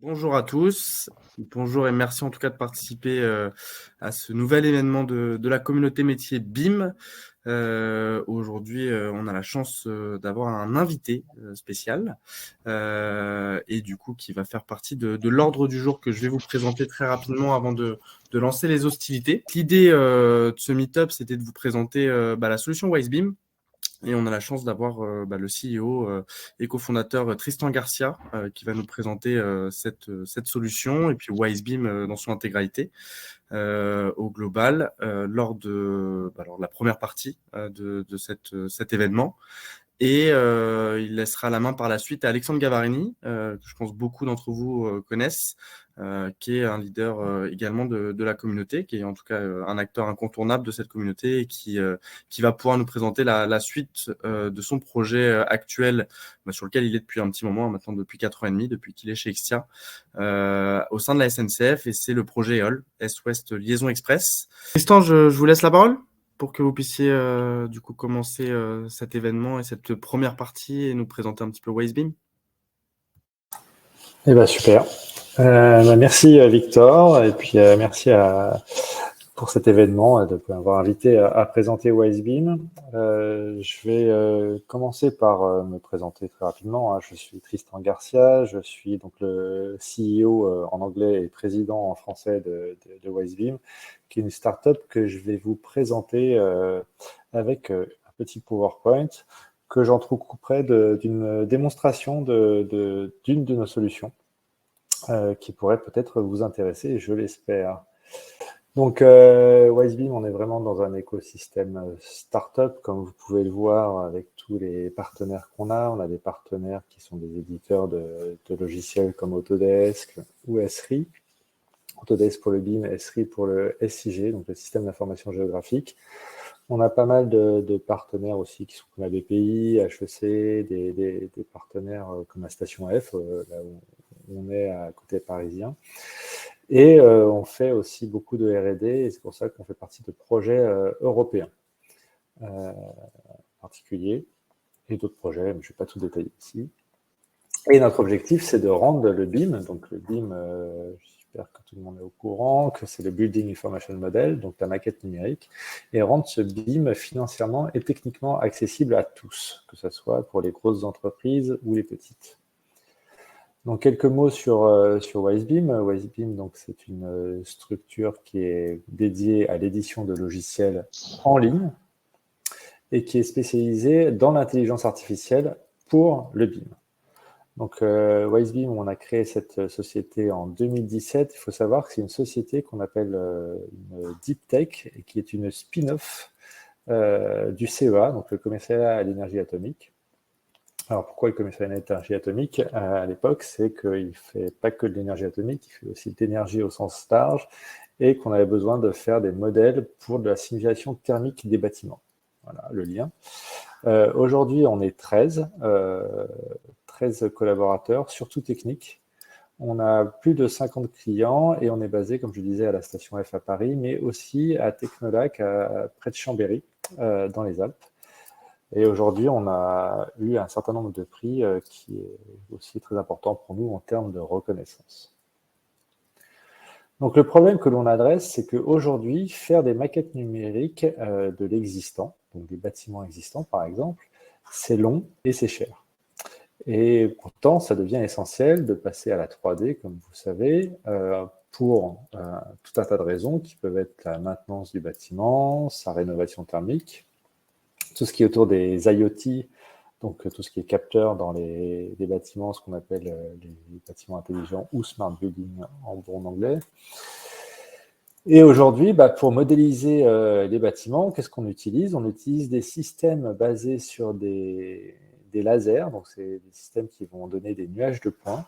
Bonjour à tous, bonjour et merci en tout cas de participer à ce nouvel événement de la communauté métier BIM. Aujourd'hui, on a la chance d'avoir un invité spécial et du coup qui va faire partie de l'ordre du jour que je vais vous présenter très rapidement avant de lancer les hostilités. L'idée de ce meet-up, c'était de vous présenter la solution WiseBeam. Et on a la chance d'avoir le CEO et cofondateur Tristan Garcia qui va nous présenter cette solution et puis WiseBeam dans son intégralité au global lors de la première partie de cet événement. Et il laissera la main par la suite à Alexandre Gavarini, que je pense beaucoup d'entre vous connaissent, qui est un leader également de la communauté, qui est en tout cas un acteur incontournable de cette communauté et qui va pouvoir nous présenter la suite de son projet actuel, sur lequel il est depuis un petit moment, maintenant depuis 4 ans et demi, depuis qu'il est chez Extia, au sein de la SNCF, et c'est le projet EOL, Est-Ouest Liaison Express. Tristan, je vous laisse la parole pour que vous puissiez du coup commencer cet événement et cette première partie et nous présenter un petit peu WiseBeam. Eh ben super. Merci Victor et puis merci pour cet événement de m'avoir invité à présenter WiseBeam. Je vais commencer par me présenter très rapidement. Je suis Tristan Garcia, je suis donc le CEO en anglais et président en français de WiseBeam, qui est une startup que je vais vous présenter avec un petit PowerPoint que j'entrecouperai d'une démonstration d'une de nos solutions qui pourrait peut-être vous intéresser, je l'espère. Donc, WiseBeam, on est vraiment dans un écosystème startup, comme vous pouvez le voir avec tous les partenaires qu'on a. On a des partenaires qui sont des éditeurs de logiciels comme Autodesk ou Esri. Autodesk pour le BIM, Esri pour le SIG, donc le système d'information géographique. On a pas mal de partenaires aussi qui sont comme la BPI, HEC, des partenaires comme la Station F, là où on est à côté parisien. Et on fait aussi beaucoup de R&D, et c'est pour ça qu'on fait partie de projets européens particuliers, et d'autres projets, mais je ne vais pas tout détailler ici. Et notre objectif, c'est de rendre le BIM, donc le BIM, j'espère que tout le monde est au courant, que c'est le Building Information Model, donc la maquette numérique, et rendre ce BIM financièrement et techniquement accessible à tous, que ce soit pour les grosses entreprises ou les petites. Donc, quelques mots sur WiseBeam. WiseBeam, donc, c'est une structure qui est dédiée à l'édition de logiciels en ligne et qui est spécialisée dans l'intelligence artificielle pour le BIM. Donc, WiseBeam, on a créé cette société en 2017. Il faut savoir que c'est une société qu'on appelle une Deep Tech et qui est une spin-off du CEA, donc le Commissariat à l'énergie atomique. Alors, pourquoi le commissariat à l'énergie atomique à l'époque? C'est qu'il ne fait pas que de l'énergie atomique, il fait aussi de l'énergie au sens large, et qu'on avait besoin de faire des modèles pour de la simulation thermique des bâtiments. Voilà le lien. Aujourd'hui, on est 13 collaborateurs, surtout techniques. On a plus de 50 clients et on est basé, comme je disais, à la Station F à Paris, mais aussi à Technolac, près de Chambéry, dans les Alpes. Et aujourd'hui, on a eu un certain nombre de prix qui est aussi très important pour nous en termes de reconnaissance. Donc, le problème que l'on adresse, c'est qu'aujourd'hui, faire des maquettes numériques de l'existant, donc des bâtiments existants par exemple, c'est long et c'est cher. Et pourtant, ça devient essentiel de passer à la 3D, comme vous savez, pour tout un tas de raisons qui peuvent être la maintenance du bâtiment, sa rénovation thermique, tout ce qui est autour des IoT, donc tout ce qui est capteur dans les bâtiments, ce qu'on appelle les bâtiments intelligents ou smart building en bon anglais. Et aujourd'hui, pour modéliser les bâtiments, qu'est-ce qu'on utilise? On utilise des systèmes basés sur des lasers, donc c'est des systèmes qui vont donner des nuages de points.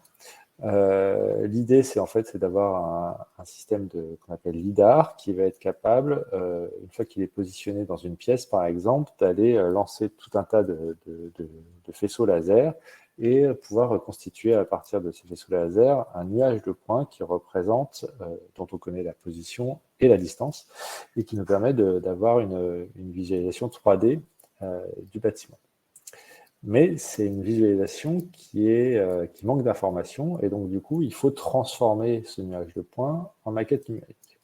L'idée, c'est d'avoir un système qu'on appelle LIDAR qui va être capable, une fois qu'il est positionné dans une pièce, par exemple, d'aller lancer tout un tas de faisceaux laser et pouvoir reconstituer à partir de ces faisceaux laser un nuage de points qui représente, dont on connaît la position et la distance, et qui nous permet d'avoir une visualisation 3D du bâtiment. mais c'est une visualisation qui manque d'informations, et donc du coup, il faut transformer ce nuage de points en maquette numérique.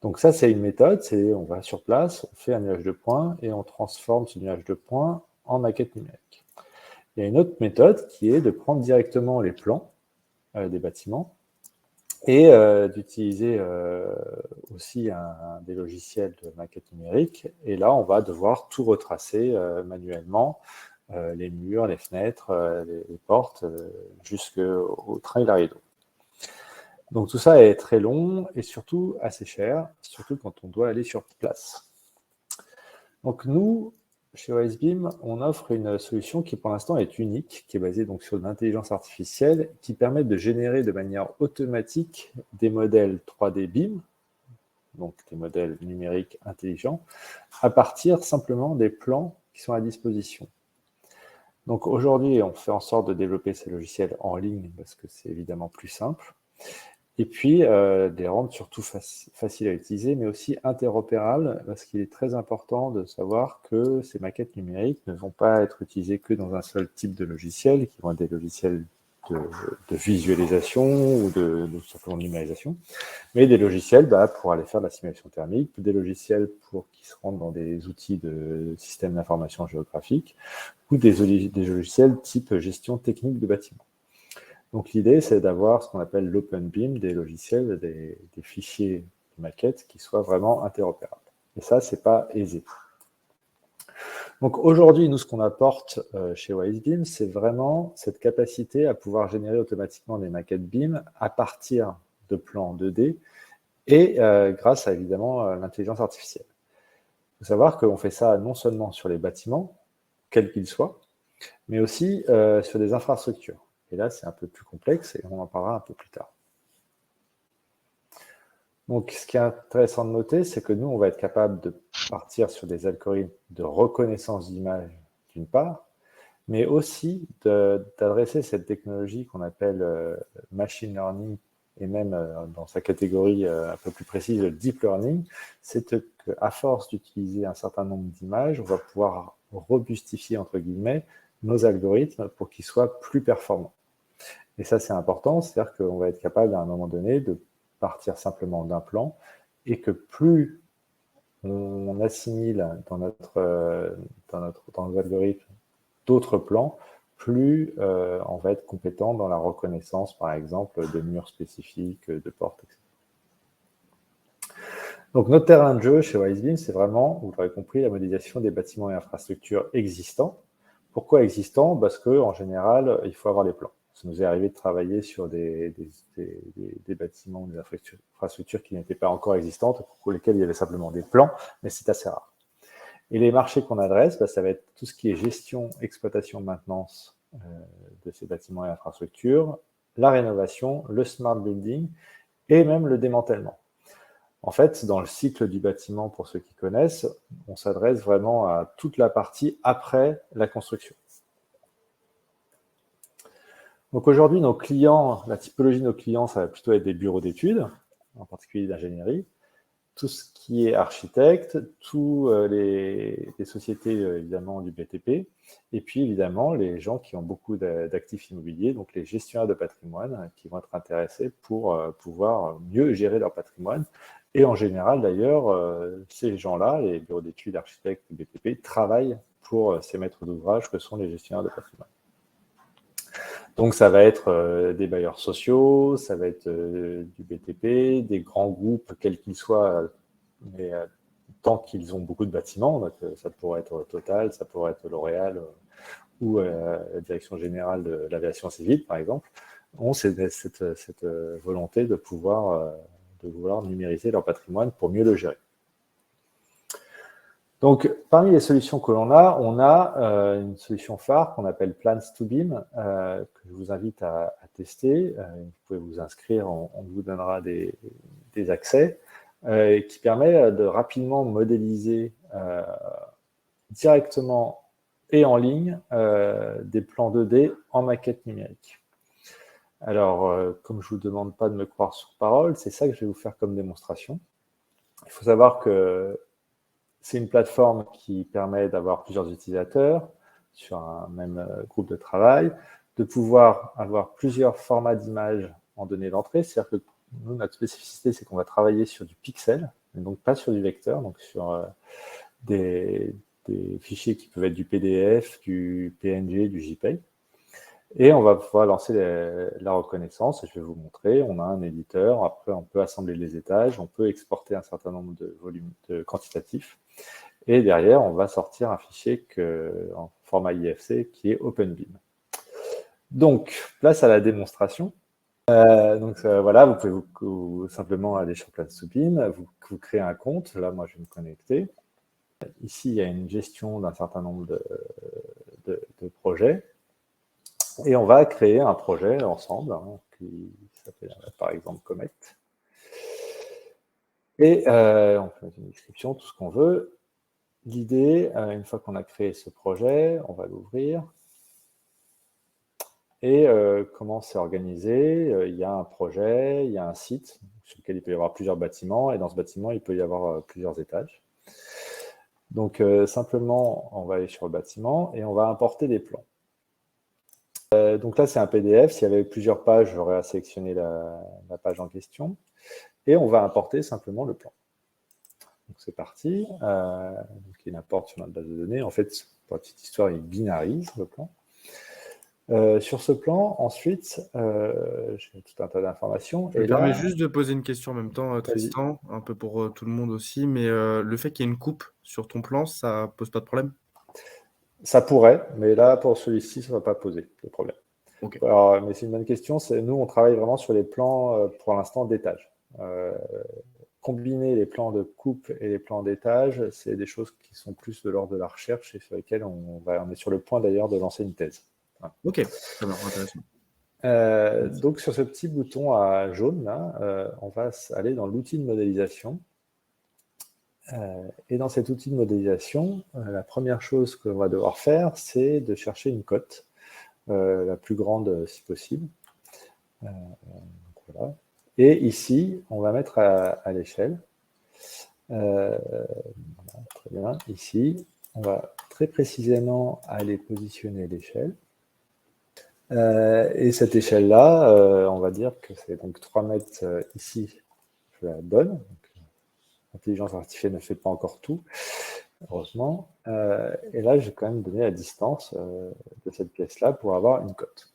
Donc ça, c'est une méthode, on va sur place, on fait un nuage de points, et on transforme ce nuage de points en maquette numérique. Il y a une autre méthode qui est de prendre directement les plans des bâtiments, et d'utiliser aussi des logiciels de maquette numérique. Et là, on va devoir tout retracer manuellement, les murs, les fenêtres, les portes, jusqu'au train et la rideau. Donc tout ça est très long et surtout assez cher, surtout quand on doit aller sur place. Donc nous, chez OSBIM, on offre une solution qui pour l'instant est unique, qui est basée donc sur l'intelligence artificielle, qui permet de générer de manière automatique des modèles 3D BIM, donc des modèles numériques intelligents, à partir simplement des plans qui sont à disposition. Donc aujourd'hui, on fait en sorte de développer ces logiciels en ligne parce que c'est évidemment plus simple. Et puis, les rendre surtout faciles à utiliser, mais aussi interopérables, parce qu'il est très important de savoir que ces maquettes numériques ne vont pas être utilisées que dans un seul type de logiciel, qui vont être des logiciels de visualisation ou de simplement de numérisation, mais des logiciels pour aller faire de la simulation thermique, des logiciels qui se rendent dans des outils de système d'information géographique, ou des logiciels type gestion technique de bâtiments. Donc l'idée, c'est d'avoir ce qu'on appelle l'open BIM, des logiciels, des fichiers de maquettes qui soient vraiment interopérables. Et ça, c'est pas aisé. Donc aujourd'hui, nous, ce qu'on apporte chez OSBIM, c'est vraiment cette capacité à pouvoir générer automatiquement des maquettes BIM à partir de plans 2D et grâce à, évidemment, l'intelligence artificielle. Il faut savoir qu'on fait ça non seulement sur les bâtiments, quels qu'ils soient, mais aussi sur des infrastructures. Et là, c'est un peu plus complexe et on en parlera un peu plus tard. Donc, ce qui est intéressant de noter, c'est que nous, on va être capable de partir sur des algorithmes de reconnaissance d'image, d'une part, mais aussi d'adresser cette technologie qu'on appelle machine learning, et même dans sa catégorie un peu plus précise, le deep learning, c'est qu'à force d'utiliser un certain nombre d'images, on va pouvoir robustifier, entre guillemets, nos algorithmes pour qu'ils soient plus performants. Et ça, c'est important, c'est-à-dire qu'on va être capable, à un moment donné, de partir simplement d'un plan, et que plus on assimile dans nos algorithmes d'autres plans, plus on va être compétent dans la reconnaissance, par exemple, de murs spécifiques, de portes, etc. Donc, notre terrain de jeu chez OSBIM, c'est vraiment, vous l'aurez compris, la modélisation des bâtiments et infrastructures existants. Pourquoi existants? Parce qu'en général, il faut avoir les plans. Ça nous est arrivé de travailler sur des bâtiments, des infrastructures qui n'étaient pas encore existantes, pour lesquelles il y avait simplement des plans, mais c'est assez rare. Et les marchés qu'on adresse, ça va être tout ce qui est gestion, exploitation, maintenance de ces bâtiments et infrastructures, la rénovation, le smart building et même le démantèlement. En fait, dans le cycle du bâtiment, pour ceux qui connaissent, on s'adresse vraiment à toute la partie après la construction. Donc aujourd'hui, nos clients, la typologie de nos clients, ça va plutôt être des bureaux d'études, en particulier d'ingénierie, tout ce qui est architecte, tous les sociétés évidemment du BTP, et puis évidemment les gens qui ont beaucoup d'actifs immobiliers, donc les gestionnaires de patrimoine qui vont être intéressés pour pouvoir mieux gérer leur patrimoine. Et en général d'ailleurs, ces gens-là, les bureaux d'études, architectes du BTP, travaillent pour ces maîtres d'ouvrage que sont les gestionnaires de patrimoine. Donc, ça va être des bailleurs sociaux, ça va être du BTP, des grands groupes, quels qu'ils soient, mais tant qu'ils ont beaucoup de bâtiments. Donc, ça pourrait être Total, ça pourrait être L'Oréal ou la Direction Générale de l'Aviation Civile, par exemple, ont cette volonté de vouloir numériser leur patrimoine pour mieux le gérer. Donc, parmi les solutions que l'on a, on a une solution phare qu'on appelle Plans2BIM, que je vous invite à tester. Vous pouvez vous inscrire, on vous donnera des accès, qui permet de rapidement modéliser directement et en ligne des plans 2D en maquette numérique. Alors, comme je ne vous demande pas de me croire sur parole, c'est ça que je vais vous faire comme démonstration. Il faut savoir que c'est une plateforme qui permet d'avoir plusieurs utilisateurs, sur un même groupe de travail, de pouvoir avoir plusieurs formats d'images en données d'entrée. C'est-à-dire que nous, notre spécificité, c'est qu'on va travailler sur du pixel, et donc pas sur du vecteur, donc sur des fichiers qui peuvent être du PDF, du PNG, du JPEG. Et on va pouvoir lancer la reconnaissance. Je vais vous montrer. On a un éditeur. Après, on peut assembler les étages. On peut exporter un certain nombre de volumes quantitatifs. Et derrière, on va sortir un fichier en format IFC qui est OpenBeam. Donc, place à la démonstration. Voilà, vous pouvez simplement aller sur Place to Beam. Vous créez un compte. Là, moi, je vais me connecter. Ici, il y a une gestion d'un certain nombre de projets. Et on va créer un projet ensemble qui s'appelle par exemple Comet. Et on peut mettre une description, tout ce qu'on veut. L'idée, une fois qu'on a créé ce projet, on va l'ouvrir. Et comment c'est organisé? Il y a un projet, il y a un site sur lequel il peut y avoir plusieurs bâtiments. Et dans ce bâtiment, il peut y avoir plusieurs étages. Donc simplement, on va aller sur le bâtiment et on va importer des plans. Donc là, c'est un PDF. S'il y avait plusieurs pages, j'aurais à sélectionner la page en question. Et on va importer simplement le plan. Donc c'est parti. Donc il importe sur notre base de données. En fait, pour la petite histoire, il binarise le plan. Sur ce plan, ensuite, j'ai tout un tas d'informations. Je me permets juste de poser une question en même temps, Tristan, un peu pour tout le monde aussi, mais le fait qu'il y ait une coupe sur ton plan, ça pose pas de problème? Ça pourrait, mais là, pour celui-ci, ça ne va pas poser de problème. Ok. Alors, mais c'est une bonne question. Nous, on travaille vraiment sur les plans, pour l'instant, d'étage. Combiner les plans de coupe et les plans d'étage, c'est des choses qui sont plus de l'ordre de la recherche et sur lesquelles on est sur le point d'ailleurs de lancer une thèse. Voilà. Ok, très bien, intéressant. Donc sur ce petit bouton à jaune, là, on va aller dans l'outil de modélisation. Et dans cet outil de modélisation, la première chose qu'on va devoir faire, c'est de chercher une cote, la plus grande si possible. Voilà. Et ici, on va mettre à l'échelle. Voilà, très bien. Ici, on va très précisément aller positionner l'échelle. Et cette échelle-là, on va dire que c'est donc 3 mètres ici, je la donne. L'intelligence artificielle ne fait pas encore tout, heureusement. Et là, je vais quand même donner la distance de cette pièce-là pour avoir une cote.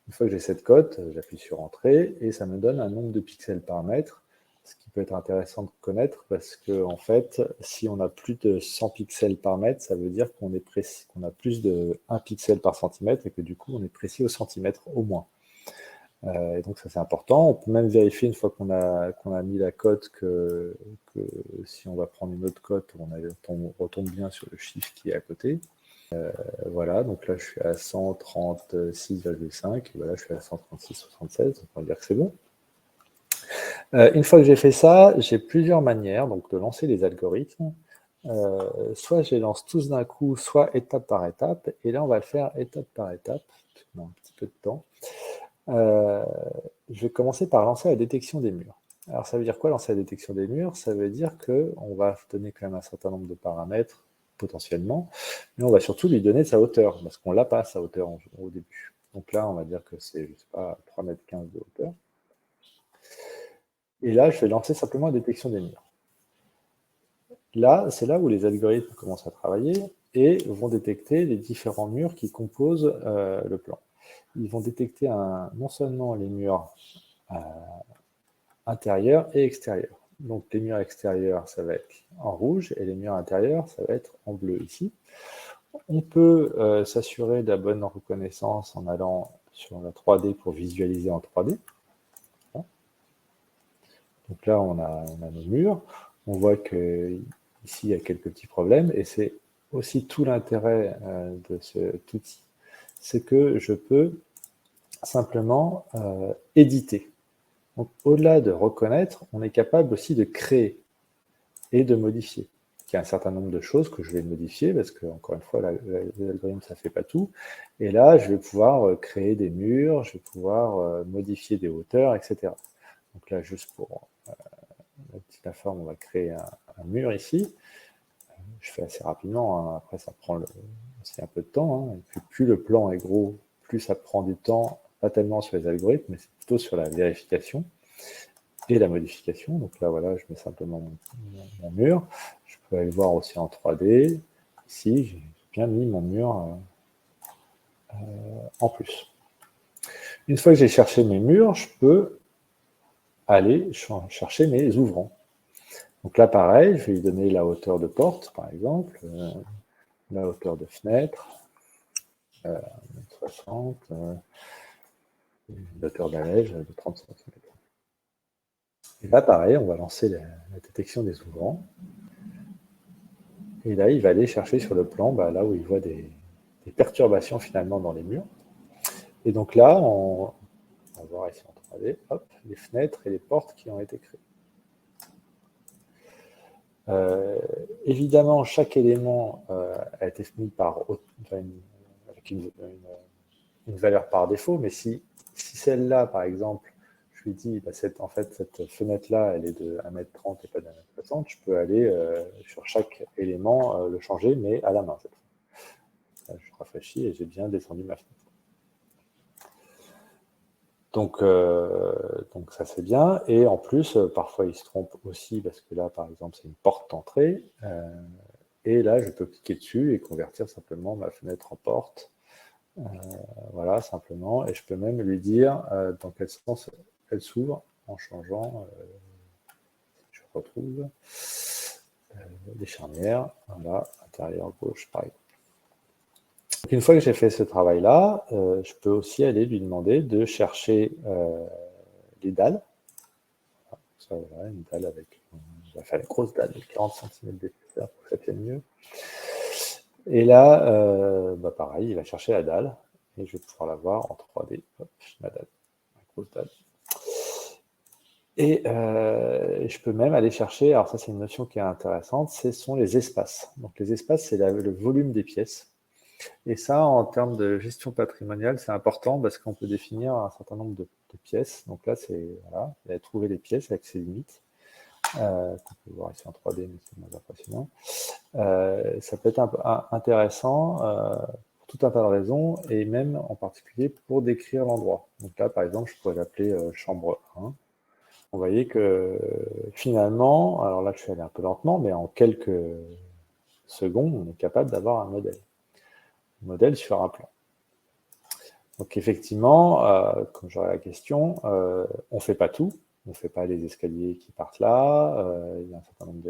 Une fois que j'ai cette cote, j'appuie sur Entrée et ça me donne un nombre de pixels par mètre, ce qui peut être intéressant de connaître parce que, en fait, si on a plus de 100 pixels par mètre, ça veut dire qu'on a plus de 1 pixel par centimètre et que du coup, on est précis au centimètre au moins. Et donc ça c'est important. On peut même vérifier une fois qu'on a mis la cote que si on va prendre une autre cote, on retombe bien sur le chiffre qui est à côté. Voilà, donc là je suis à 136,5 et voilà, je suis à 136,76, donc on va dire que c'est bon. Une fois que j'ai fait ça, j'ai plusieurs manières donc, de lancer les algorithmes. Soit je les lance tous d'un coup, soit étape par étape. Et là, on va le faire étape par étape, dans un petit peu de temps. Je vais commencer par lancer la détection des murs. Alors, ça veut dire quoi, lancer la détection des murs? Ça veut dire qu'on va donner quand même un certain nombre de paramètres, potentiellement, mais on va surtout lui donner sa hauteur, parce qu'on l'a pas, sa hauteur au début. Donc là, on va dire que c'est, je sais pas, 3,15 m de hauteur. Et là, je vais lancer simplement la détection des murs. Là, c'est là où les algorithmes commencent à travailler et vont détecter les différents murs qui composent le plan. Ils vont détecter non seulement les murs intérieurs et extérieurs. Donc les murs extérieurs, ça va être en rouge et les murs intérieurs, ça va être en bleu ici. On peut s'assurer de la bonne reconnaissance en allant sur la 3D pour visualiser en 3D. Donc là, on a nos murs. On voit que ici, il y a quelques petits problèmes et c'est aussi tout l'intérêt de cet outil. C'est que je peux simplement éditer. Donc, au-delà de reconnaître, on est capable aussi de créer et de modifier. Il y a un certain nombre de choses que je vais modifier parce que, encore une fois, l'algorithme, ça ne fait pas tout. Et là, je vais pouvoir créer des murs, je vais pouvoir modifier des hauteurs, etc. Donc là, juste pour la petite forme, on va créer un mur ici. Je fais assez rapidement, hein. Après ça prend c'est un peu de temps. Hein. Et puis, plus le plan est gros, plus ça prend du temps, pas tellement sur les algorithmes, mais c'est plutôt sur la vérification et la modification. Donc là, voilà, je mets simplement mon mur. Je peux aller voir aussi en 3D. Ici, j'ai bien mis mon mur en plus. Une fois que j'ai cherché mes murs, je peux aller chercher mes ouvrants. Donc là, pareil, je vais lui donner la hauteur de porte, par exemple, la hauteur de fenêtre, 60, l'hauteur d'allège de 30 cm. Et là, pareil, on va lancer la détection des ouvrants. Et là, il va aller chercher sur le plan, là où il voit des perturbations finalement dans les murs. Et donc là, on va voir ici en 3D, hop, les fenêtres et les portes qui ont été créées. Évidemment, chaque élément a été mis avec une valeur par défaut, mais si celle-là, par exemple, je lui dis, cette fenêtre-là, elle est de 1,30 m et pas de 1,60 m, je peux aller sur chaque élément le changer, mais à la main. Là, je rafraîchis et j'ai bien descendu ma fenêtre. Donc ça c'est bien, et en plus parfois il se trompe aussi parce que là par exemple c'est une porte d'entrée, et là je peux cliquer dessus et convertir simplement ma fenêtre en porte, voilà simplement, et je peux même lui dire dans quel sens elle s'ouvre en changeant, je retrouve les charnières, voilà, intérieur gauche par exemple. Une fois que j'ai fait ce travail-là, je peux aussi aller lui demander de chercher les dalles. Ça, voilà, une dalle avec, on va faire une grosse dalle de 40 cm d'épaisseur pour que ça tienne mieux. Et là, pareil, il va chercher la dalle et je vais pouvoir la voir en 3D. Hop, ma dalle, ma grosse dalle. Et je peux même aller chercher, alors ça c'est une notion qui est intéressante, ce sont les espaces. Donc les espaces, c'est le volume des pièces. Et ça, en termes de gestion patrimoniale, c'est important parce qu'on peut définir un certain nombre de pièces. Donc là, c'est voilà, il a trouvé les pièces avec ses limites. On peut voir ici en 3D, mais c'est moins impressionnant. Ça peut être intéressant pour tout un tas de raisons, et même en particulier pour décrire l'endroit. Donc là, par exemple, je pourrais l'appeler chambre 1. Vous voyez que finalement, alors là, je suis allé un peu lentement, mais en quelques secondes, on est capable d'avoir un modèle sur un plan. Donc effectivement, comme j'aurais la question, on ne fait pas tout, on ne fait pas les escaliers qui partent là, il y a un certain nombre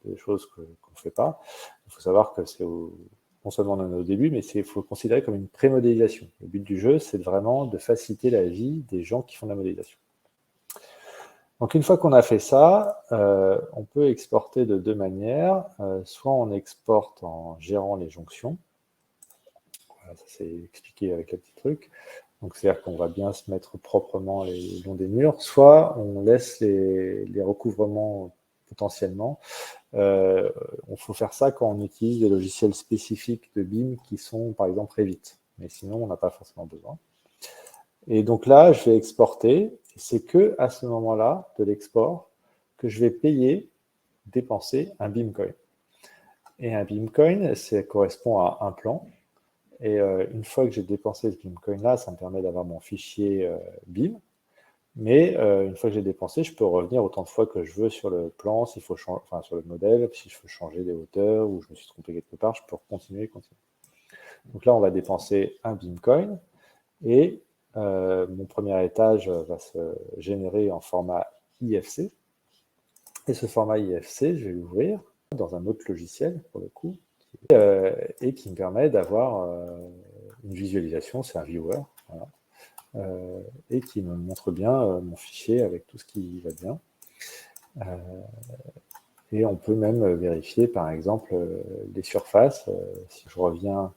de choses qu'on ne fait pas. Il faut savoir que c'est non seulement on en est au début, mais il faut le considérer comme une pré-modélisation. Le but du jeu, c'est vraiment de faciliter la vie des gens qui font de la modélisation. Donc une fois qu'on a fait ça, on peut exporter de deux manières. Soit on exporte en gérant les jonctions. Voilà, ça c'est expliqué avec le petit truc. Donc c'est-à-dire qu'on va bien se mettre proprement le long des murs. Soit on laisse les recouvrements potentiellement. Il faut faire ça quand on utilise des logiciels spécifiques de BIM qui sont par exemple Revit. Mais sinon, on n'a pas forcément besoin. Et donc là, je vais exporter. Et c'est que à ce moment-là de l'export que je vais dépenser un BIMcoin. Et un BIMcoin, ça correspond à un plan. Et une fois que j'ai dépensé ce BIMcoin-là, ça me permet d'avoir mon fichier BIM. Mais une fois que j'ai dépensé, je peux revenir autant de fois que je veux sur le plan, s'il faut changer, enfin sur le modèle, si je veux changer les hauteurs ou je me suis trompé quelque part, je peux continuer. Donc là, on va dépenser un BIMcoin et mon premier étage va se générer en format IFC. Et ce format IFC, je vais l'ouvrir dans un autre logiciel pour le coup, et qui me permet d'avoir une visualisation, c'est un viewer, voilà. Et qui me montre bien mon fichier avec tout ce qui va bien. Et on peut même vérifier, par exemple, les surfaces. Si je reviens,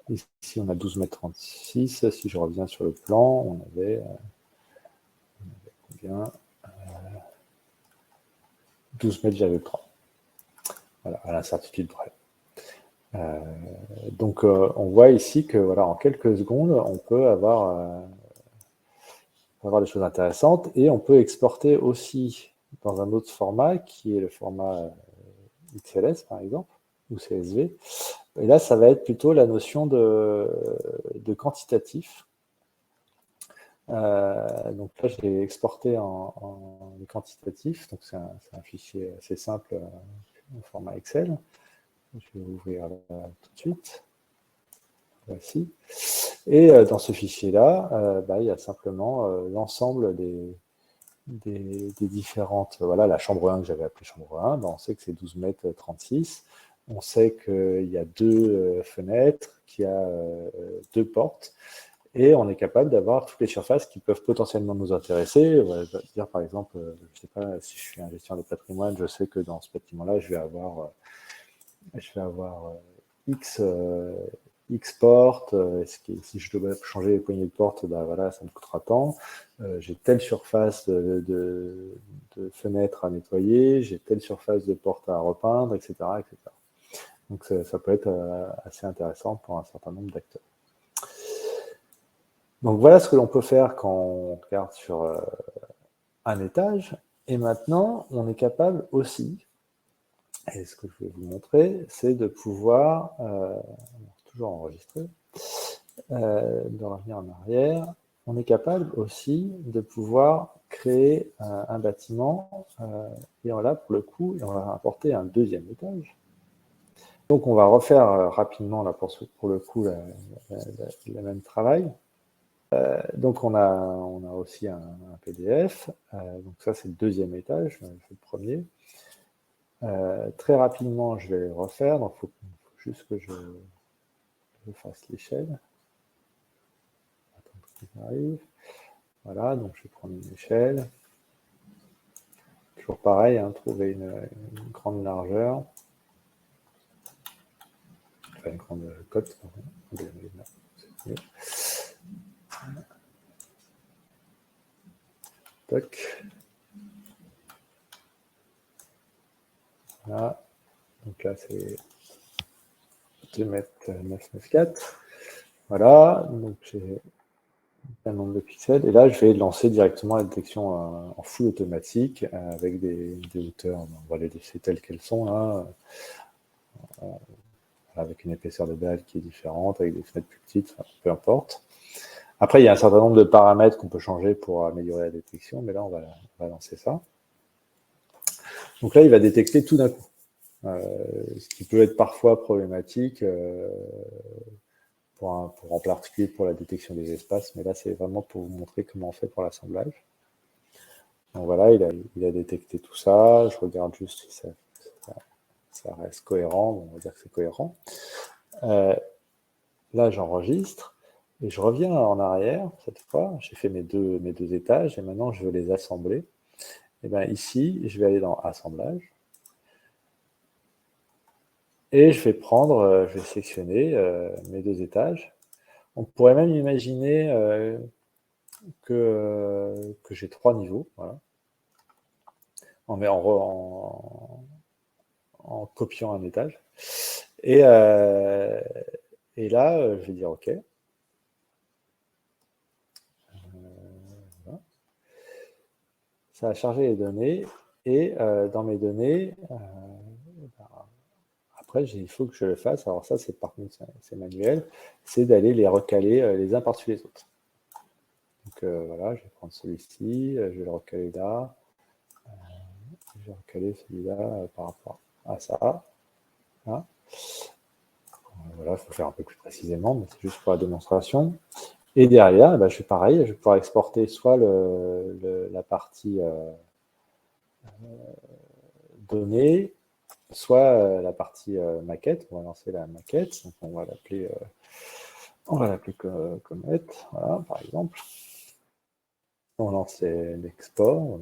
ici on a 12,36 m. Si je reviens sur le plan, on avait combien 12,3 m. Voilà, à l'incertitude près. Donc on voit ici que voilà, en quelques secondes, on peut avoir des choses intéressantes, et on peut exporter aussi dans un autre format qui est le format XLS par exemple, ou CSV, Et là, ça va être plutôt la notion de quantitatif. Donc là, je l'ai exporté en quantitatif. Donc c'est un fichier assez simple en format Excel. Je vais ouvrir là, tout de suite. Voici. Et dans ce fichier-là, il y a simplement l'ensemble des différentes... Voilà, la chambre 1 que j'avais appelée chambre 1, on sait que c'est 12 mètres 36. On sait qu'il y a 2 fenêtres, qu'il y a 2 portes, et on est capable d'avoir toutes les surfaces qui peuvent potentiellement nous intéresser. On va dire par exemple, je ne sais pas, si je suis un gestionnaire de patrimoine, je sais que dans ce bâtiment-là, je vais avoir X portes. Si je dois changer les poignées de porte, voilà, ça me coûtera tant. J'ai telle surface de fenêtre à nettoyer, j'ai telle surface de porte à repeindre, etc. etc. Donc ça peut être assez intéressant pour un certain nombre d'acteurs. Donc voilà ce que l'on peut faire quand on regarde sur un étage. Et maintenant, on est capable aussi, et ce que je vais vous montrer, c'est de pouvoir, toujours enregistrer, de revenir en arrière, on est capable aussi de pouvoir créer un bâtiment, et là, pour le coup, on va apporter un deuxième étage. Donc, on va refaire rapidement, là, pour le coup, le même travail. Donc, on a aussi un PDF. Donc, ça, c'est le deuxième étage, je fais le premier. Très rapidement, je vais le refaire. Donc, il faut juste que je fasse l'échelle. Attends qu'il arrive. Voilà, donc je vais prendre une échelle. Toujours pareil, hein, trouver une grande largeur. Enfin, une grande cote. Toc. Voilà. Donc là, c'est 2 mètres 994. Voilà. Donc j'ai un nombre de pixels. Et là, je vais lancer directement la détection en full automatique avec des hauteurs. On va les laisser telles qu'elles sont là. Avec une épaisseur de dalle qui est différente, avec des fenêtres plus petites, enfin, peu importe. Après, il y a un certain nombre de paramètres qu'on peut changer pour améliorer la détection, mais là, on va lancer ça. Donc là, il va détecter tout d'un coup, ce qui peut être parfois problématique, en particulier pour la détection des espaces, mais là, c'est vraiment pour vous montrer comment on fait pour l'assemblage. Donc voilà, il a détecté tout ça. Je regarde juste si ça reste cohérent. Bon, on va dire que c'est cohérent. Là, j'enregistre. Et je reviens en arrière, cette fois, j'ai fait mes deux étages, et maintenant je veux les assembler. Et bien ici, je vais aller dans Assemblage, et je vais sélectionner mes 2 étages. On pourrait même imaginer que j'ai 3 niveaux, voilà. En copiant un étage. Et là, je vais dire OK. Voilà. Ça a chargé les données, et dans mes données, après, il faut que je le fasse. Alors ça, par contre, c'est manuel. C'est d'aller les recaler les uns par-dessus les autres. Donc voilà, je vais prendre celui-ci, je vais le recaler là. Je vais recaler celui-là par rapport à ça. Là. Voilà, il faut faire un peu plus précisément, mais c'est juste pour la démonstration. Et derrière, je fais pareil, je vais pouvoir exporter soit la partie données, soit la partie maquette. On va lancer la maquette, donc on va l'appeler Comet, voilà, par exemple. On lance l'export,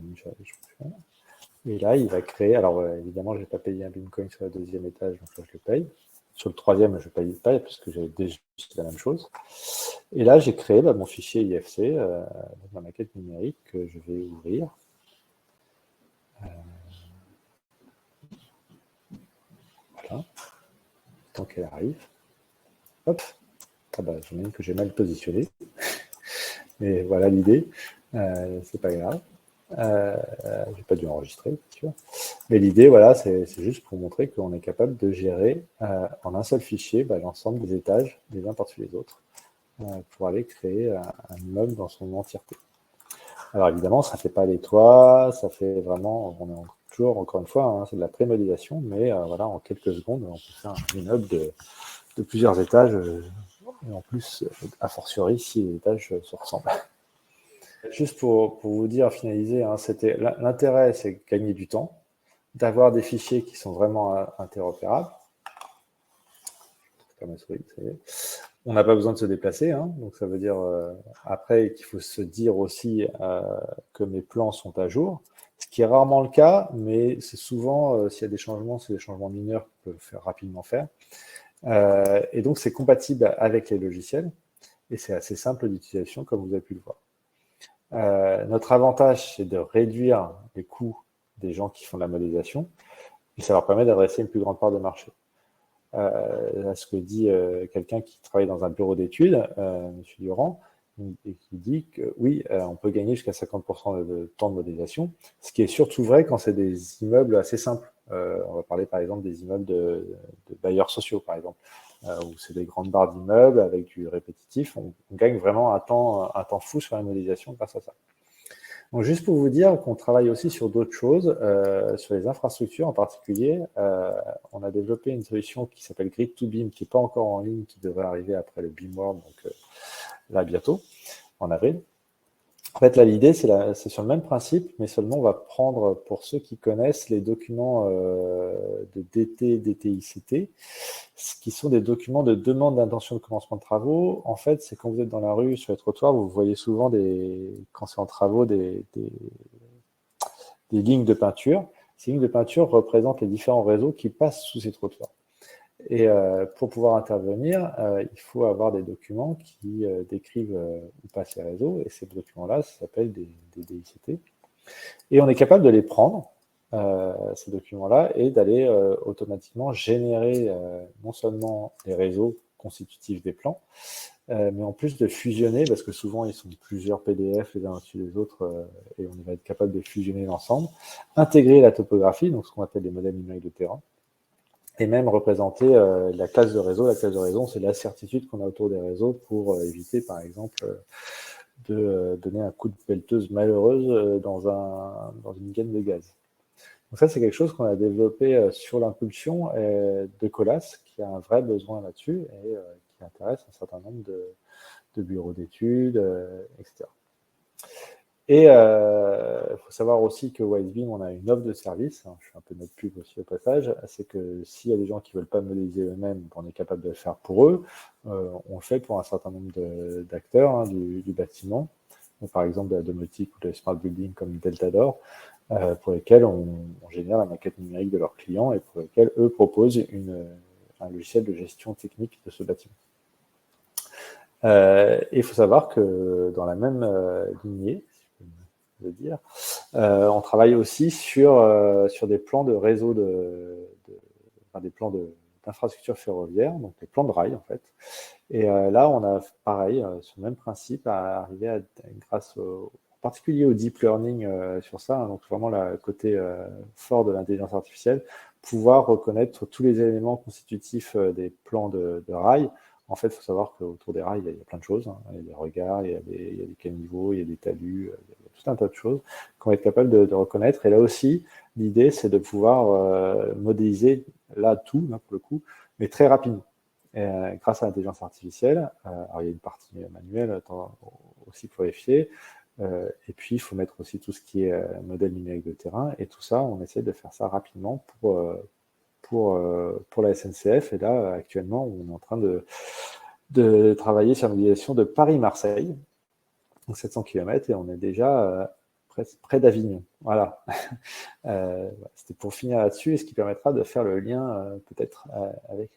et là il va créer, alors évidemment je n'ai pas payé un Bitcoin sur le 2e étage, donc là je le paye. Sur le 3e, je ne paye pas, puisque j'avais déjà la même chose. Et là j'ai créé mon fichier IFC, ma maquette numérique, que je vais ouvrir. Voilà, tant qu'elle arrive. Hop, j'imagine que j'ai mal positionné. Mais voilà l'idée, c'est pas grave. J'ai pas dû enregistrer, bien sûr. Mais l'idée, voilà, c'est juste pour montrer qu'on est capable de gérer en un seul fichier l'ensemble des étages les uns par-dessus les autres pour aller créer un immeuble dans son entièreté. Alors évidemment, ça ne fait pas les toits, ça fait vraiment, on est toujours, encore une fois, c'est de la pré-modélisation, mais voilà, en quelques secondes, on peut faire un immeuble de plusieurs étages, et en plus, a fortiori, si les étages se ressemblent. Juste pour vous dire, finaliser, l'intérêt, c'est gagner du temps, d'avoir des fichiers qui sont vraiment interopérables. On n'a pas besoin de se déplacer, donc ça veut dire après qu'il faut se dire aussi que mes plans sont à jour, ce qui est rarement le cas, mais c'est souvent, s'il y a des changements, c'est des changements mineurs qu'on peut rapidement faire. Et donc c'est compatible avec les logiciels, et c'est assez simple d'utilisation comme vous avez pu le voir. Notre avantage, c'est de réduire les coûts des gens qui font de la modélisation, et ça leur permet d'adresser une plus grande part de marché. À ce que dit quelqu'un qui travaille dans un bureau d'études, M. Durand, et qui dit que oui, on peut gagner jusqu'à 50% de temps de modélisation, ce qui est surtout vrai quand c'est des immeubles assez simples. On va parler par exemple des immeubles de bailleurs sociaux, par exemple, où c'est des grandes barres d'immeubles avec du répétitif. On gagne vraiment un temps fou sur la modélisation grâce à ça. Donc, juste pour vous dire qu'on travaille aussi sur d'autres choses, sur les infrastructures en particulier. On a développé une solution qui s'appelle Grid2Beam, qui n'est pas encore en ligne, qui devrait arriver après le Beamworld, donc là bientôt, en avril. En fait, là, l'idée, c'est sur le même principe, mais seulement on va prendre, pour ceux qui connaissent, les documents de DT, DTICT, qui sont des documents de demande d'intention de commencement de travaux. En fait, c'est quand vous êtes dans la rue, sur les trottoirs, vous voyez souvent, quand c'est en travaux, des lignes de peinture. Ces lignes de peinture représentent les différents réseaux qui passent sous ces trottoirs. Et pour pouvoir intervenir, il faut avoir des documents qui décrivent où passent ces réseaux. Et ces documents-là, ça s'appelle des DICT. Et on est capable de les prendre, ces documents-là, et d'aller automatiquement générer non seulement les réseaux constitutifs des plans, mais en plus de fusionner, parce que souvent ils sont plusieurs PDF les uns au-dessus des autres, et on va être capable de fusionner l'ensemble, intégrer la topographie, donc ce qu'on appelle les modèles numériques de terrain, et même représenter la classe de réseau. La classe de réseau, c'est la certitude qu'on a autour des réseaux pour éviter, par exemple, de donner un coup de pelleteuse malheureuse dans une gaine de gaz. Donc ça, c'est quelque chose qu'on a développé sur l'impulsion de Colas, qui a un vrai besoin là-dessus et qui intéresse un certain nombre de bureaux d'études, etc. Et il faut savoir aussi que WiseBeam, on a une offre de service, je fais un peu notre pub aussi au passage, c'est que s'il y a des gens qui ne veulent pas modéliser eux-mêmes, on est capable de le faire pour eux. On le fait pour un certain nombre d'acteurs du bâtiment, donc, par exemple de la domotique ou de smart building comme Deltador, pour lesquels on génère la maquette numérique de leurs clients et pour lesquels eux proposent un logiciel de gestion technique de ce bâtiment. Il faut savoir que dans la même lignée, de dire. On travaille aussi sur des plans de réseau, des plans d'infrastructure ferroviaire, donc des plans de rail en fait. Et là, on a pareil, sur le même principe, à arriver grâce en particulier au deep learning sur ça, donc vraiment le côté fort de l'intelligence artificielle, pouvoir reconnaître tous les éléments constitutifs des plans de rail. En fait, il faut savoir qu'autour des rails, il y a plein de choses. Il y a des regards, il y a des caniveaux, il y a des talus, il y a tout un tas de choses qu'on va être capable de reconnaître. Et là aussi, l'idée, c'est de pouvoir modéliser là tout, pour le coup, mais très rapidement. Grâce à l'intelligence artificielle, alors il y a une partie manuelle aussi pour vérifier, et puis il faut mettre aussi tout ce qui est modèle numérique de terrain, et tout ça, on essaie de faire ça rapidement pour la SNCF. Et là, actuellement, on est en train de travailler sur la modélisation de Paris-Marseille, donc 700 km, et on est déjà près d'Avignon. Voilà. C'était pour finir là-dessus, et ce qui permettra de faire le lien peut-être avec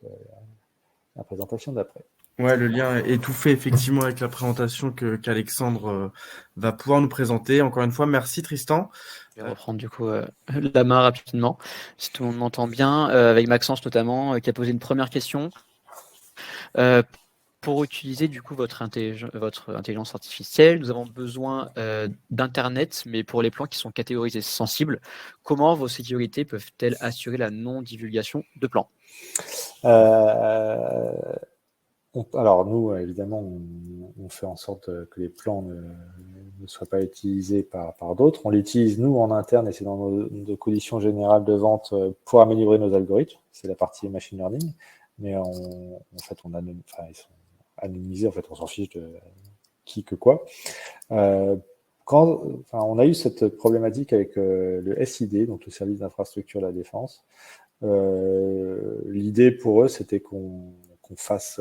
la présentation d'après. Ouais, le lien est tout fait effectivement avec la présentation qu'Alexandre va pouvoir nous présenter. Encore une fois, merci Tristan. Je vais reprendre du coup la main rapidement, si tout le monde m'entend bien, avec Maxence notamment, qui a posé une première question. Pour utiliser du coup votre intelligence artificielle, nous avons besoin d'Internet, mais pour les plans qui sont catégorisés sensibles, comment vos sécurités peuvent-elles assurer la non-divulgation de plans? Euh, Alors nous, évidemment, on fait en sorte que les plans ne soient pas utilisés par d'autres. On l'utilise nous en interne et c'est dans nos conditions générales de vente pour améliorer nos algorithmes. C'est la partie machine learning. Mais en fait, ils sont anonymisés. En fait, on s'en fiche de qui que quoi. On a eu cette problématique avec le SID, donc le service d'infrastructure de la défense. L'idée pour eux, c'était qu'on fasse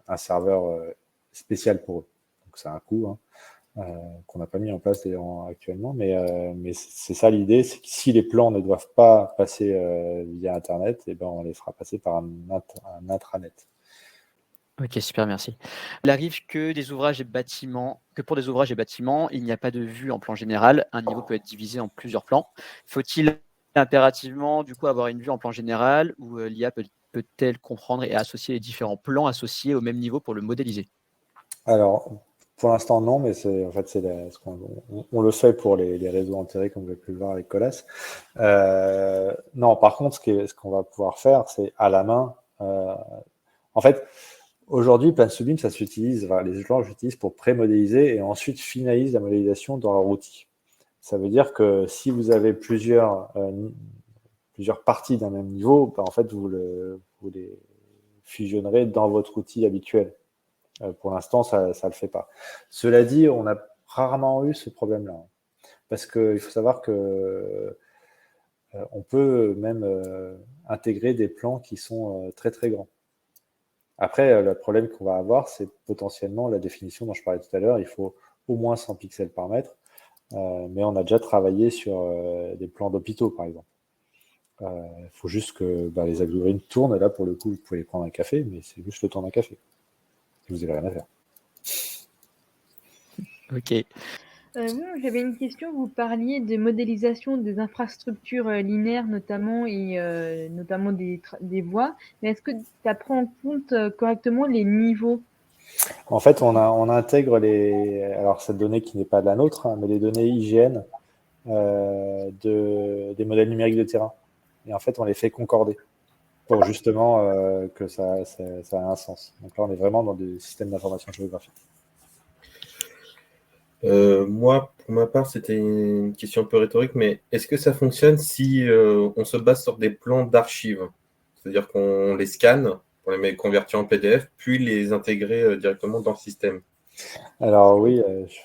un serveur spécial pour eux. Donc c'est un coût qu'on n'a pas mis en place actuellement, mais c'est ça l'idée, c'est que si les plans ne doivent pas passer via Internet, et ben on les fera passer par un intranet. Ok, super, merci. Il arrive que pour des ouvrages et bâtiments, il n'y a pas de vue en plan général. Un niveau peut être divisé en plusieurs plans. Faut-il impérativement du coup avoir une vue en plan général ou l'IA peut-elle comprendre et associer les différents plans associés au même niveau pour le modéliser? Alors, pour l'instant, non, mais on le fait pour les réseaux enterrés, comme vous avez pu le voir avec Colas. Non, par contre, ce qu'on va pouvoir faire, c'est à la main. En fait, aujourd'hui, Plan Sublime, les gens l'utilisent pour pré-modéliser et ensuite finalisent la modélisation dans leur outil. Ça veut dire que si vous avez plusieurs parties d'un même niveau, en fait, vous les fusionnerez dans votre outil habituel. Pour l'instant, ça ne le fait pas. Cela dit, on a rarement eu ce problème-là. Parce qu'il faut savoir que on peut même intégrer des plans qui sont très très grands. Après, le problème qu'on va avoir, c'est potentiellement la définition dont je parlais tout à l'heure. Il faut au moins 100 pixels par mètre. Mais on a déjà travaillé sur des plans d'hôpitaux, par exemple. Il faut juste que les algorithmes tournent. Et là, pour le coup, vous pouvez prendre un café, mais c'est juste le temps d'un café. Vous n'avez rien à faire. Ok. J'avais une question. Vous parliez de modélisation des infrastructures linéaires notamment et notamment des voies. Mais est-ce que ça prend en compte correctement les niveaux? En fait, on intègre alors cette donnée qui n'est pas de la nôtre, mais les données IGN des modèles numériques de terrain. Et en fait, on les fait concorder pour justement que ça a un sens. Donc là, on est vraiment dans des systèmes d'information géographique. Moi, pour ma part, c'était une question un peu rhétorique, mais est-ce que ça fonctionne si on se base sur des plans d'archives? C'est-à-dire qu'on les scanne, on les convertir en PDF, puis les intégrer directement dans le système? Alors oui,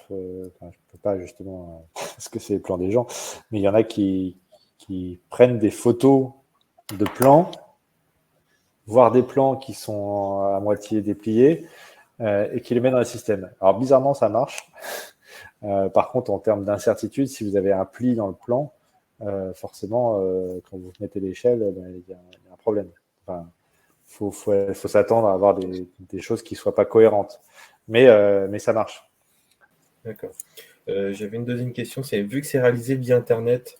je ne peux pas justement, parce que c'est les plans des gens, mais il y en a qui prennent des photos de plans, voire des plans qui sont à moitié dépliés, et qui les mettent dans le système. Alors bizarrement, ça marche. Par contre, en termes d'incertitude, si vous avez un pli dans le plan, forcément, quand vous mettez l'échelle, il y a un problème. Enfin, faut s'attendre à avoir des choses qui ne soient pas cohérentes. Mais ça marche. D'accord. J'avais une deuxième question, c'est vu que c'est réalisé via Internet,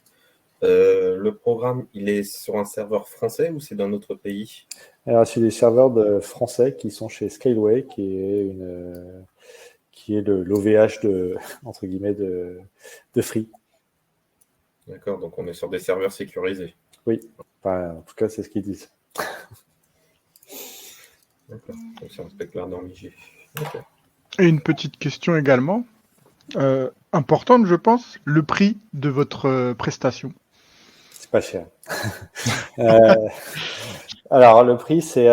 le programme, il est sur un serveur français ou c'est d'un autre pays? Alors, c'est des serveurs français qui sont chez Scaleway, qui est l'OVH entre guillemets de Free. D'accord, donc on est sur des serveurs sécurisés. Oui, enfin, en tout cas, c'est ce qu'ils disent. D'accord, donc ça respecte la norme IG. Okay. Et une petite question également, importante, je pense, le prix de votre prestation. C'est pas cher. Alors, le prix, c'est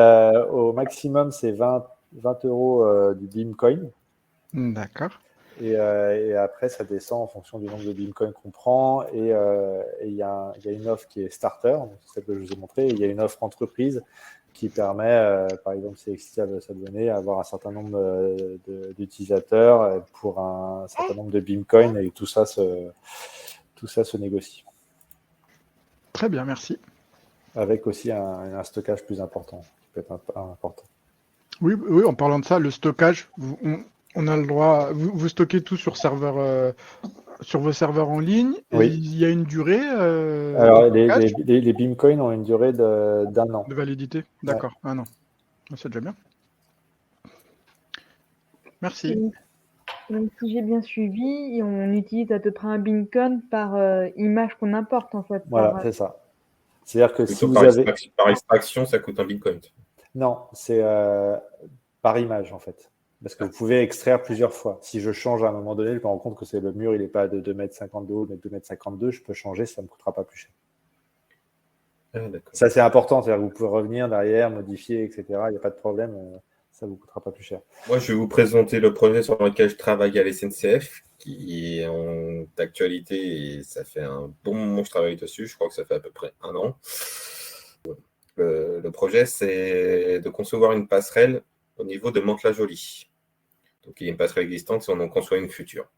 au maximum, c'est 20 € du Beamcoin. D'accord. Et après, ça descend en fonction du nombre de Beamcoin qu'on prend. Et il y a une offre qui est starter, celle que je vous ai montrée. Il y a une offre entreprise qui permet, par exemple, si Exia veut s'abonner, à avoir un certain nombre d'utilisateurs pour un certain nombre de Beamcoin. Et tout ça se négocie. Très bien, merci. Avec aussi un stockage plus important, qui peut être important. Oui, en parlant de ça, le stockage, on a le droit. Vous stockez tout sur vos serveurs en ligne. Oui. Il y a une durée. Alors, les Beamcoins ont une durée d'1 an. De validité. D'accord. Ouais. 1 an. C'est déjà bien. Merci. Donc, si j'ai bien suivi, on utilise à peu près un beacon par image qu'on importe, en fait. Voilà, c'est ça. C'est-à-dire que si Plutôt vous par avez... extraction, ça coûte un Bitcoin. Non, c'est par image, en fait. Parce que vous pouvez extraire plusieurs fois. Si je change à un moment donné, je me rends compte que le mur, il n'est pas de 2,50 m de haut, mais de 2,52 m, je peux changer, ça ne me coûtera pas plus cher. Ah, d'accord. Ça, c'est important. C'est-à-dire que vous pouvez revenir derrière, modifier, etc. Il n'y a pas de problème. Ça ne vous coûtera pas plus cher. Moi, je vais vous présenter le projet sur lequel je travaille à l'SNCF, qui est en actualité et ça fait un bon moment que je travaille dessus. Je crois que ça fait à peu près 1 an. Le projet, c'est de concevoir une passerelle au niveau de Mantes-la-Jolie. Donc, il y a une passerelle existante si on en conçoit une future.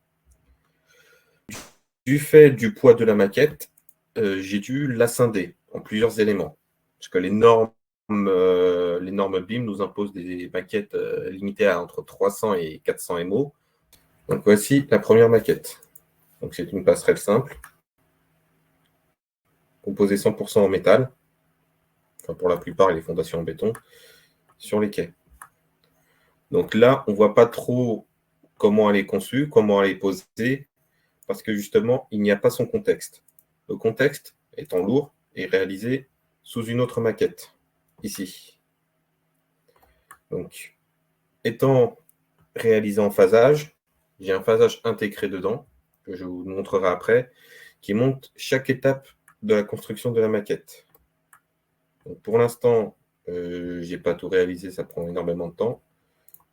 Du fait du poids de la maquette, j'ai dû la scinder en plusieurs éléments. Parce que les normes BIM nous imposent des maquettes limitées à entre 300 et 400 MO. Donc, voici la première maquette. Donc, c'est une passerelle simple, composée 100% en métal, enfin, pour la plupart, et les fondations en béton, sur les quais. Donc là, on ne voit pas trop comment elle est conçue, comment elle est posée, parce que justement, il n'y a pas son contexte. Le contexte, étant lourd, est réalisé sous une autre maquette, ici. Donc, étant réalisé en phasage, j'ai un phasage intégré dedans, que je vous montrerai après, qui montre chaque étape de la construction de la maquette. Donc, pour l'instant, je n'ai pas tout réalisé, ça prend énormément de temps.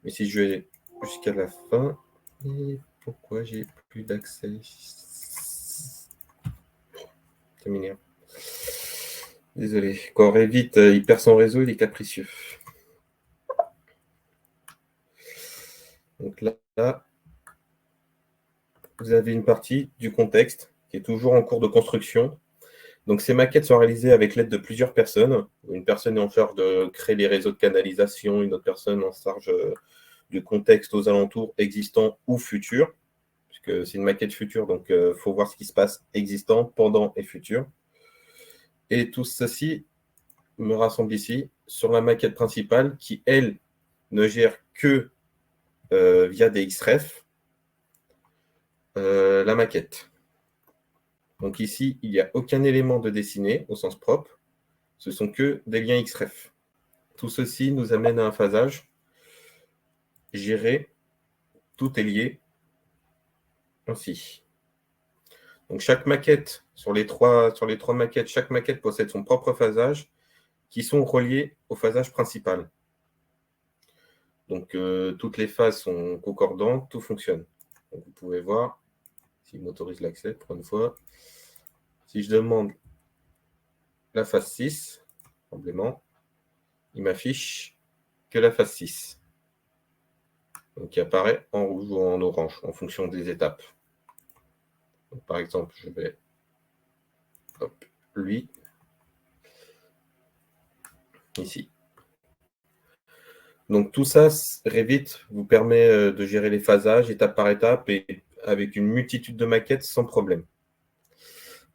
Mais si je vais jusqu'à la fin, et pourquoi j'ai plus d'accès? Ça m'énerve. Désolé. Quand Revit il perd son réseau, il est capricieux. Donc là, vous avez une partie du contexte qui est toujours en cours de construction. Donc ces maquettes sont réalisées avec l'aide de plusieurs personnes. Une personne est en charge de créer les réseaux de canalisation, une autre personne en charge du contexte aux alentours existants ou futurs, puisque c'est une maquette future, donc il faut voir ce qui se passe existant, pendant et futur. Et tout ceci me rassemble ici sur la maquette principale qui, elle, ne gère que via des XREF la maquette. Donc ici, il n'y a aucun élément de dessiné au sens propre, ce sont que des liens XREF. Tout ceci nous amène à un phasage géré, tout est lié ainsi. Donc chaque maquette, sur les trois maquettes, chaque maquette possède son propre phasage qui sont reliés au phasage principal. Donc toutes les phases sont concordantes, tout fonctionne. Donc, vous pouvez voir, s'il m'autorise l'accès pour une fois, si je demande la phase 6, probablement, il m'affiche que la phase 6. Donc qui apparaît en rouge ou en orange en fonction des étapes. Donc, par exemple, je vais lui ici. Donc tout ça, Revit vous permet de gérer les phasages étape par étape et avec une multitude de maquettes sans problème.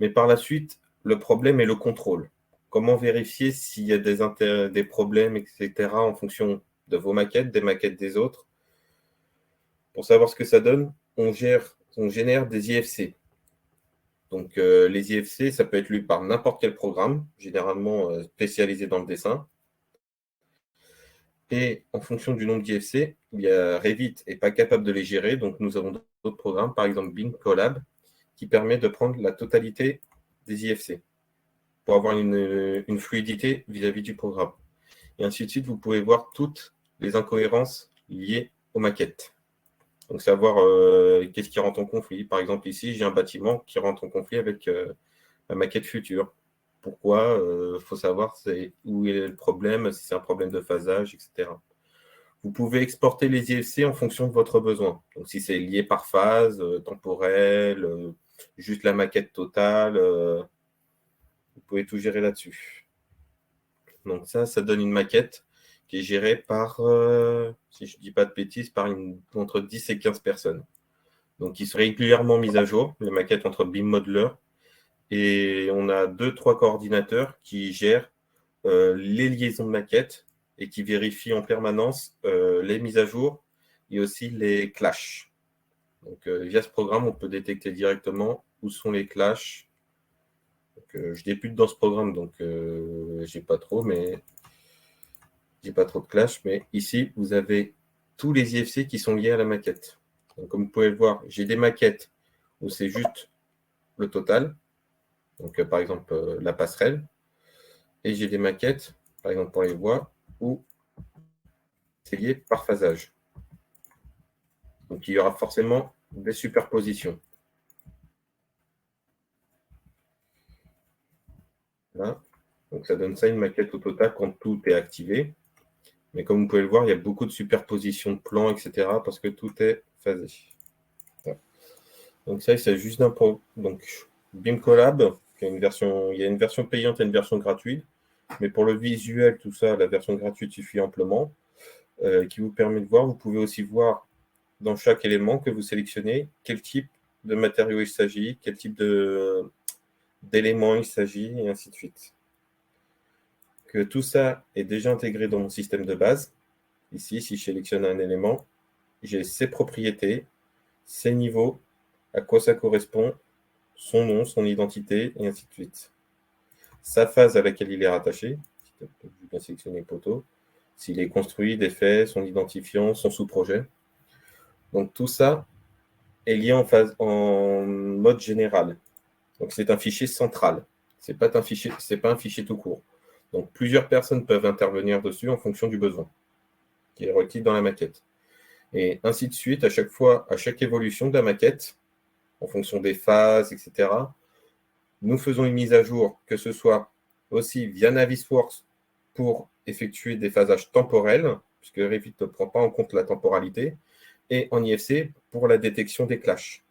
Mais par la suite, le problème est le contrôle. Comment vérifier s'il y a des problèmes, etc. en fonction de vos maquettes, des maquettes des autres. Pour savoir ce que ça donne, on génère des IFC. Donc les IFC, ça peut être lu par n'importe quel programme, généralement spécialisé dans le dessin. Et en fonction du nombre d'IFC, Revit n'est pas capable de les gérer. Donc, nous avons d'autres programmes, par exemple BIM Collab, qui permet de prendre la totalité des IFC pour avoir une fluidité vis-à-vis du programme. Et ainsi de suite, vous pouvez voir toutes les incohérences liées aux maquettes. Donc, savoir qu'est-ce qui rentre en conflit. Par exemple, ici, j'ai un bâtiment qui rentre en conflit avec la maquette future. Pourquoi? Il faut savoir où est le problème, si c'est un problème de phasage, etc. Vous pouvez exporter les IFC en fonction de votre besoin. Donc, si c'est lié par phase, temporel, juste la maquette totale, vous pouvez tout gérer là-dessus. Donc, ça donne une maquette qui est gérée par, si je ne dis pas de bêtises, par entre 10 et 15 personnes. Donc, ils sont régulièrement mis à jour, les maquettes entre BIM Modeler. Et on a 2-3 coordinateurs qui gèrent les liaisons de maquettes et qui vérifient en permanence les mises à jour et aussi les clashs. Donc, via ce programme, on peut détecter directement où sont les clashs. Donc, je débute dans ce programme, donc j'ai pas trop de clash. Mais ici, vous avez tous les IFC qui sont liés à la maquette. Donc, comme vous pouvez le voir, j'ai des maquettes où c'est juste le total. Donc, par exemple, la passerelle. Et j'ai des maquettes, par exemple pour les voies, où c'est lié par phasage. Donc, il y aura forcément des superpositions. Là. Donc, ça donne ça une maquette au total quand tout est activé. Mais comme vous pouvez le voir, il y a beaucoup de superpositions de plans, etc. parce que tout est phasé. Voilà. Donc, ça, il s'agit juste d'un pro. Donc, BIM Collab, il y a une version payante et une version gratuite. Mais pour le visuel, tout ça, la version gratuite suffit amplement. Qui vous permet de voir. Vous pouvez aussi voir dans chaque élément que vous sélectionnez quel type de matériau il s'agit, quel type d'éléments il s'agit, et ainsi de suite. Que tout ça est déjà intégré dans mon système de base. Ici, si je sélectionne un élément, j'ai ses propriétés, ses niveaux, à quoi ça correspond, son nom, son identité, et ainsi de suite. Sa phase à laquelle il est rattaché, je vais bien sélectionner le poteau, s'il est construit, défait, son identifiant, son sous-projet. Donc tout ça est lié en mode général. Donc c'est un fichier central. C'est pas un fichier tout court. Donc plusieurs personnes peuvent intervenir dessus en fonction du besoin qui est requis dans la maquette. Et ainsi de suite, à chaque évolution de la maquette, en fonction des phases, etc., nous faisons une mise à jour, que ce soit aussi via Navisworks pour effectuer des phasages temporels, puisque Revit ne prend pas en compte la temporalité, et en IFC pour la détection des clashs.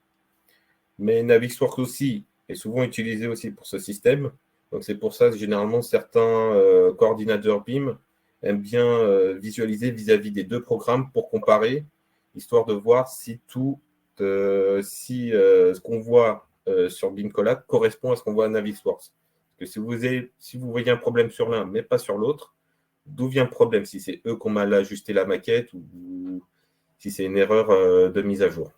Mais Navisworks aussi est souvent utilisé aussi pour ce système. Donc c'est pour ça que généralement certains coordinateurs BIM aiment bien visualiser vis-à-vis des deux programmes pour comparer, histoire de voir si ce qu'on voit sur BIM Collab correspond à ce qu'on voit à Navisworks. Parce que si vous voyez un problème sur l'un mais pas sur l'autre, d'où vient le problème? Si c'est eux qui ont mal ajusté la maquette ou si c'est une erreur de mise à jour.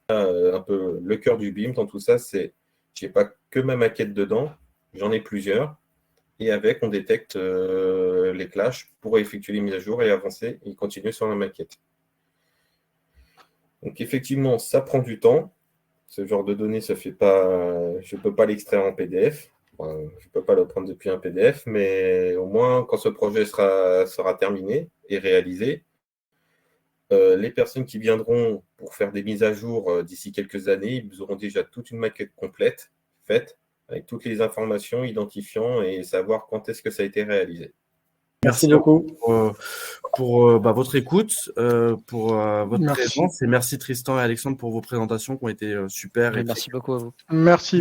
Un peu le cœur du BIM dans tout ça, c'est je n'ai pas que ma maquette dedans, j'en ai plusieurs. Et avec, on détecte les clashs pour effectuer les mises à jour et avancer et continuer sur la maquette. Donc effectivement, ça prend du temps. Ce genre de données, je ne peux pas l'extraire en PDF. Enfin, je ne peux pas le prendre depuis un PDF, mais au moins, quand ce projet sera terminé et réalisé, les personnes qui viendront pour faire des mises à jour d'ici quelques années, ils auront déjà toute une maquette complète faite avec toutes les informations, identifiant et savoir quand est-ce que ça a été réalisé. Merci beaucoup pour votre écoute, pour votre présence, et merci Tristan et Alexandre pour vos présentations qui ont été super. Merci beaucoup à vous. Merci.